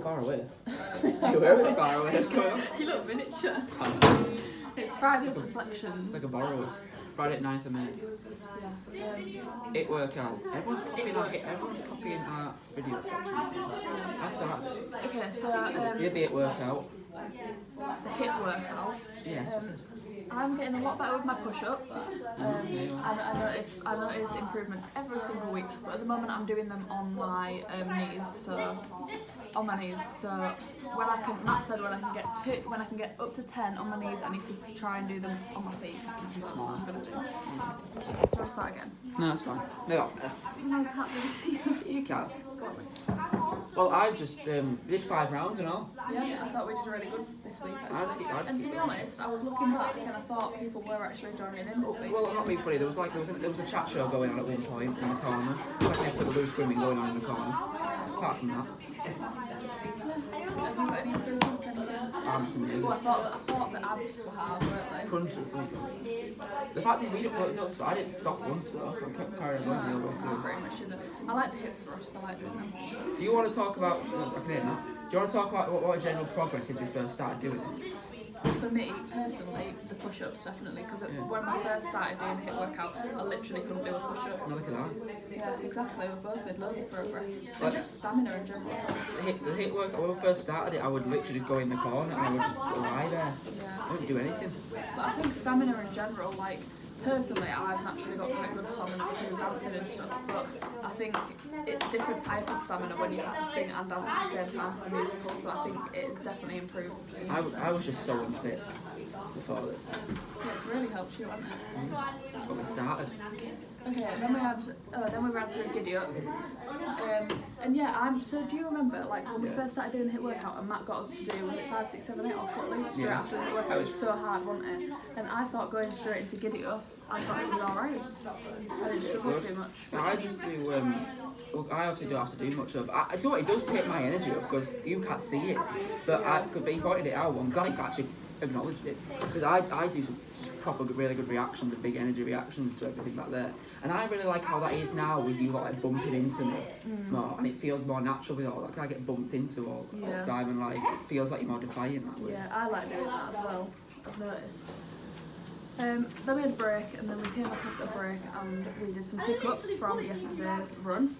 far away. You were a bit far away. What's going on? You look miniature. It's Friday's Reflections. Like a borrower. Friday at 9th of May. Yeah. It workout. Everyone's copying our video reflections. I started. Okay, so You had the it workout. the hip workout. Yeah. I'm getting a lot better with my push-ups. I notice improvements every single week, but at the moment I'm doing them on my knees. So on my knees. So Matt said when I can get up to 10 on my knees, I need to try and do them on my feet. That's what I'm gonna do. Do you want to start again? No, that's fine. No, No, I can't really see us. you can. Go on then. Well, I just did 5 rounds and all. Yeah, I thought we did really good this week. I just Actually. And to be honest, I was looking back and I thought people were actually joining in this week. Well, I'm not being funny. There was a chat show going on at one point in the corner. Like I said, the loose swimming going on in the corner. Apart from that, Have you got any improvements? arms amazing. Oh, I thought the abs were hard, weren't they? Crunches, the fact is, I didn't stop once though. I kept carrying on the other way through. Pretty much shouldn't. I like the hip thrusts, I like doing them. Do you want to talk about? I can hear that. Do you want to talk about what general progress since we first started doing it? For me, personally, the push-ups definitely, because when I first started doing the hip workout, I literally couldn't do a push-up. Now look at that. Yeah, exactly. We've both made loads of progress. And just stamina in general. The hit workout, when we first started it, I would literally go in the corner and I would just lie there. Yeah. I wouldn't do anything. But I think stamina in general, like, personally, I've naturally got quite good stamina because of dancing and stuff, but I think it's a different type of stamina when you have to sing and dance at the same time for the musical, so I think it's definitely improved. I was just so unfit before this. Yeah, it's really helped you, hasn't it? When we started. Okay, then we ran through Giddy Up. And yeah, so do you remember, like, when we first started doing the hit workout and Matt got us to do, was it 5, 6, 7, 8 or Footloose straight after the hit workout? It was so hard, wasn't it? And I thought going straight into Giddy Up, I thought it was alright. I didn't struggle too much. I just do, well, I obviously don't have to do much of it. I do what it does take my energy up because you can't see it. But I could be pointed it out. I'm glad you actually acknowledged it. Because I do some just proper, really good reactions and big energy reactions to everything back there. And I really like how that is now with you like bumping into me more. And it feels more natural with all that. I get bumped into all the time and like it feels like you're more defiant that way. Yeah, I like doing that as well. I've noticed. Then we had a break, and then we came back after a break, and we did some pickups from yesterday's run.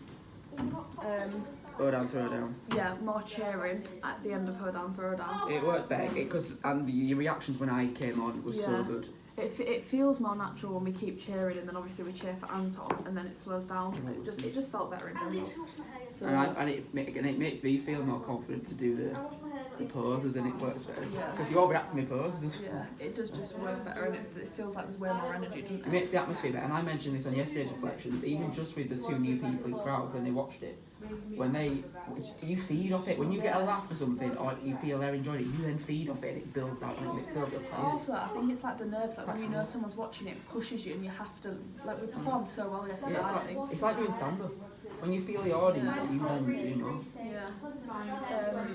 Go down, throw down. Yeah, more cheering at the end of Ho Down, Throw Down. It works better because your reactions when I came on was so good. It feels more natural when we keep cheering, and then obviously we cheer for Anton, and then it slows down. It just felt better in general. So, and it makes me feel more confident to do the poses, and it works better because you overreact to my poses. Yeah, it does just work better, and it feels like there's way more energy, doesn't it? It makes the atmosphere better, and I mentioned this on yesterday's reflections. Even just with the 2 new people in the crowd when they watched it, you feed off it. When you get a laugh or something, or you feel they're enjoying it, you then feed off it, and it builds out, and it builds up. Also, I think it's like the nerves. Like when you know someone's watching it, pushes you, and you have to. Like we performed so well yesterday. Yeah, it's like doing stand-up. When you feel the audience, you know. Yeah.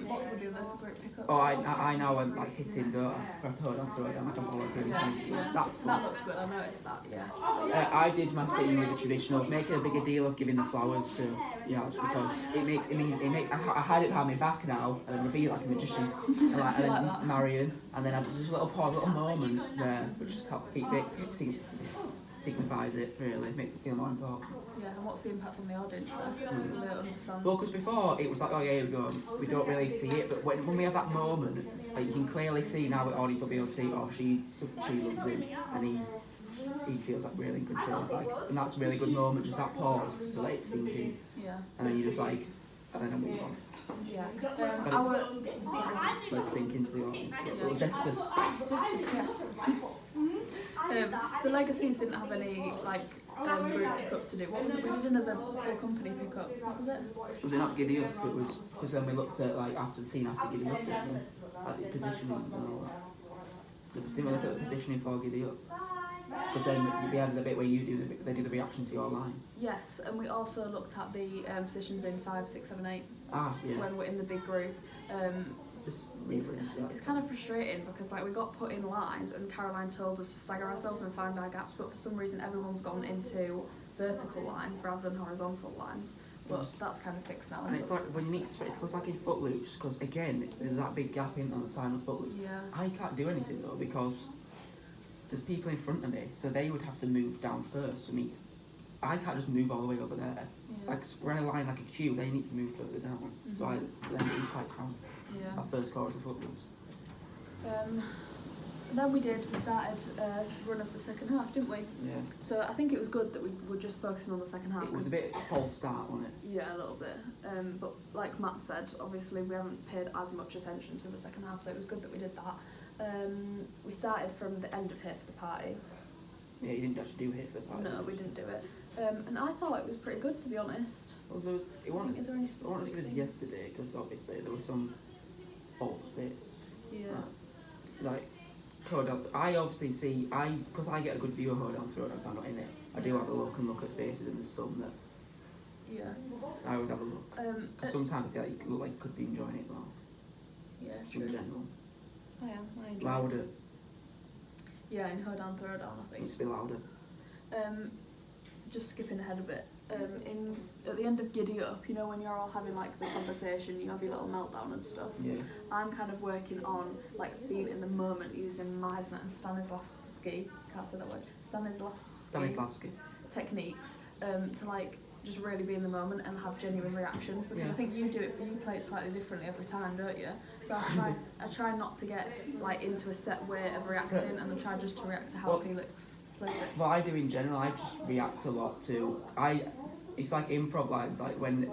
What would you do the group pickup? Oh, I now like hitting the throw down, like a ball thing. Yeah. That's fun. That looked good. I noticed that. Yeah. I did my singing with the traditionals, making a bigger deal of giving the flowers to because it makes I hide it behind my back now and then reveal like a magician and then Marion, and then I just a little moment there which just helps signifies it really, makes it feel more important. Yeah, and what's the impact on the audience there? Do they understand? Well, because before it was like, oh yeah, here we go, we don't really see it, but when we have that moment, like you can clearly see now the audience will be able to see, oh she loves him, and he feels like really in control, like, and that's a really good moment, just that pause, just to let it sink in. Yeah. And then you just like, and then I move on. Yeah. Just let it sink into the audience. Little gestures. The Legacies didn't have any group pickups to do. What was it? We did another full company pickup. What was it? Was it not Giddy Up? It was because then we looked at like after the scene after Giddy Up, like the positioning and all that. Didn't we look at the positioning for Giddy Up? Because then they had the bit where they do the reaction to your line. Yes, and we also looked at the positions in 5, 6, 7, 8. Ah, yeah. When we're in the big group. It's kind of frustrating because like we got put in lines and Caroline told us to stagger ourselves and find our gaps, but for some reason everyone's gone into vertical lines rather than horizontal lines, but that's kind of fixed now. And it's like when you need to, it's like in Footloose, because again, there's that big gap in on the sign of Footloose. Yeah. I can't do anything though because there's people in front of me, so they would have to move down first to meet. I can't just move all the way over there. Yeah. Like we're in a line like a queue, they need to move further down. So then it was quite cramped. Yeah. That first chorus of Footloose. Then we started run of the second half, didn't we? Yeah. So I think it was good that we were just focusing on the second half. It was a bit false start, wasn't it? Yeah, a little bit. But like Matt said, obviously we haven't paid as much attention to the second half, so it was good that we did that. We started from the end of Here for the Party. Yeah, you didn't actually do Here for the Party. No, we didn't do it. And I thought it was pretty good, to be honest. Although it wasn't, Is there any it wasn't as specific good as things? yesterday, because obviously there were some false bits. Yeah. Like, Hoedown, I obviously see, because I get a good view of Hoedown through it, because I'm not in it, I do have a look and look at faces, and there's some that Yeah. I always have a look. Because sometimes I feel like you look like you could be enjoying it more, Yeah, just true. in general. I am. I enjoy it. Louder, Yeah, in Hoedown, Throwdown, I think. needs to be louder. Just skipping ahead a bit. At the end of Giddy Up, you know when you're all having like the conversation, you have your little meltdown and stuff. Yeah. I'm kind of working on like being in the moment using Meisner and Stanislavski, can't say that word, Stanislavski. techniques to like just really be in the moment and have genuine reactions, because Yeah. I think you play it slightly differently every time, don't you? So I try not to get like into a set way of reacting, and I try just to react to how Felix plays it. What I do in general, I just react a lot to, it's like improv lines, like when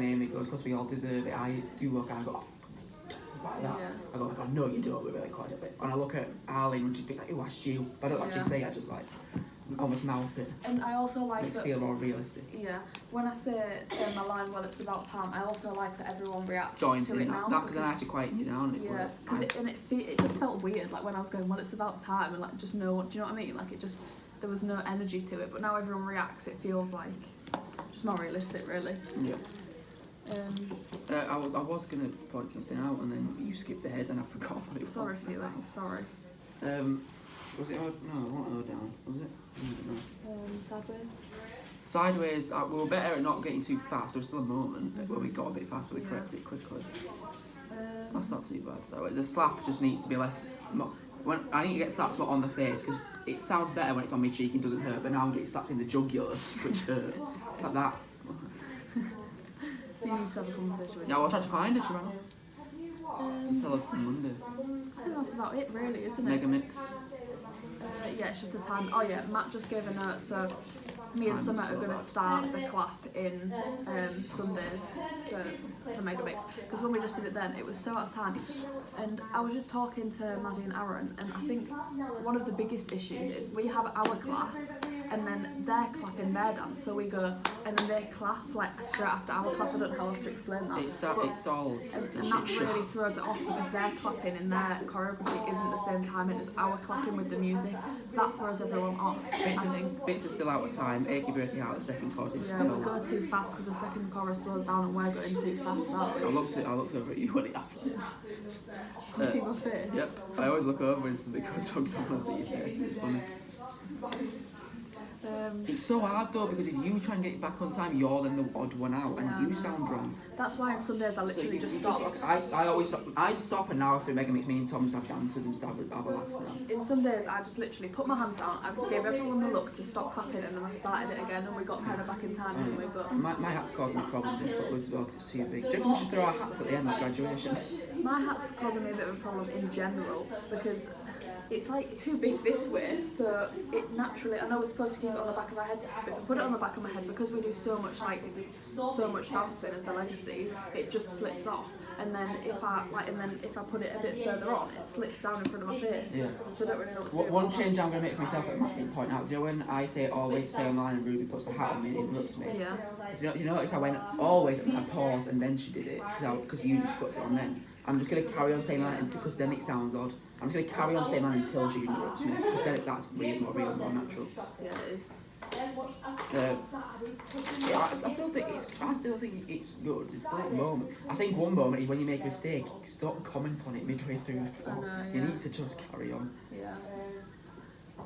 Amy goes, because we all deserve it, I do look and I go, oh, like that. Yeah. I go, no you don't, we're really quiet a bit. And I look at Arlene when she speaks, like, who asked you? But I don't actually Yeah. say it, I just like, almost mouth it. And I also like Makes it that. feel more realistic. Yeah, when I say my line, well, it's about time, I also like that everyone reacts Joins to in it now. that, because then I have to quieten you down. Yeah, because it just felt weird, like when I was going, well, it's about time, and like just no, do you know what I mean? Like it just, there was no energy to it, but now everyone reacts, it feels like just more realistic, really. Yeah. I was going to point something out, and then you skipped ahead and I forgot what it was. Sorry, Felix, sorry. Was it no, it wasn't Hoedown, was it? I don't know. Sideways? Sideways, we were better at not getting too fast. There was still a moment where we got a bit fast, but we corrected it quickly. That's not too bad. So the slap just needs to be less. When I need to get slaps not on the face, because it sounds better when it's on my cheek and doesn't hurt. But now I'm getting slapped in the jugular, which hurts like that. So you need to have a conversation with Yeah, her. I'll try to find her. She ran off. Tell her on Monday. I think that's about it, really, isn't it? Mega mix. Yeah, it's just the time. Oh yeah, Matt just gave a note, so me and Time's Summer so are going to bad. start the clap in Sundays for the Mega Mix, because when we just did it then, it was so out of time. And I was just talking to Maddie and Aaron, and I think one of the biggest issues is we have our clap, and then they're clapping their dance, so we go, and then they clap like straight after our clap. I don't know how else to explain that. It's all just a And shit that show. really throws it off, because their clapping and their choreography isn't the same timing as our clapping with the music, so that throws everyone off. I think. Bits are still out of time. Achy breaky out. The second chorus is Yeah, still. we go too fast because the second chorus slows down and we're going too fast, aren't I we? looked over at you when it happened. You see my face? Yep. I always look over when something goes wrong, so I want to see your face. It's funny. It's so hard though, because if you try and get it back on time, you're then the odd one out, and Yeah, I you know. sound wrong. That's why on Sundays I So literally you just just- stop. I always stop. I stop, and now after Mega Mix, me and Tom just have dances and stuff. Have a laugh for that. In some days I just literally put my hands down, I gave everyone the look to stop clapping, and then I started it again, and we got kind of back in time, didn't we? But My hat's causing me problems in Footloose as well because it's too big. Do you reckon we should throw our hats at the end like graduation? my hat's causing me a bit of a problem in general, because it's like too big this way, so it naturally, I know we're supposed to keep it on the back of our heads, but if I put it on the back of my head, because we do so much dancing as the legacies, it just slips off. And then if I put it a bit further on, it slips down in front of my face. Yeah. So I don't really know what to do. One change I'm going to make for myself that Matt didn't point out. Do you know when I say always stay on the line and Ruby puts the hat on me and interrupts me? Yeah. Do you notice I went always and I paused and then she did it because you just puts it on then. I'm just going to carry on saying that because then it sounds odd. I'm just going to carry on saying that until she interrupts me because then that's more real, more natural. Yeah, it is. I still think it's good. It's still a moment. I think one moment is when you make a mistake, you stop comment on it midway through the floor. I know, You yeah. need to just carry on, Yeah.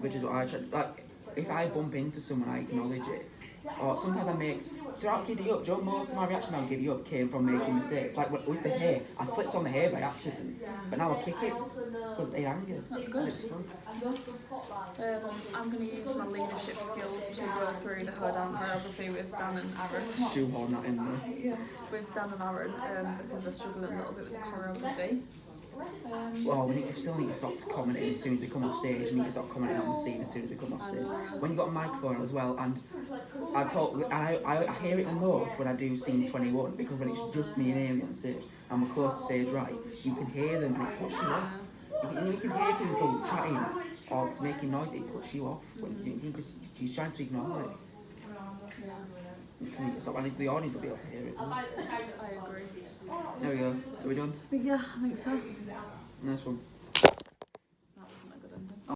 which is what I try. Like, if I bump into someone, I acknowledge it. or sometimes I make, throughout Giddy Up, Joe, most of my reaction on Giddy Up came from making mistakes. Like with the hair, I slipped on the hair by accident, but now I kick it because they anger. That's good. It's fun. I'm going to use my leadership skills to go through the hoedown choreography with Dan and Aaron. Shoehorn that in there. Yeah, with Dan and Aaron, because they're struggling a little bit with the choreography. Well, we still need to stop commenting as soon as we come off stage. We need to stop commenting on the scene as soon as we come off stage. When you got a microphone as well, and I hear it the most when I do scene 21, because when it's just me and Amy on stage and we're close to stage right, you can hear them and it puts you off. You can hear people chatting or making noise, it puts you off because you're trying to ignore it. You need to stop, and the audience will be able to hear it. I agree. There we go. Are we done? Yeah, I think so. Nice one.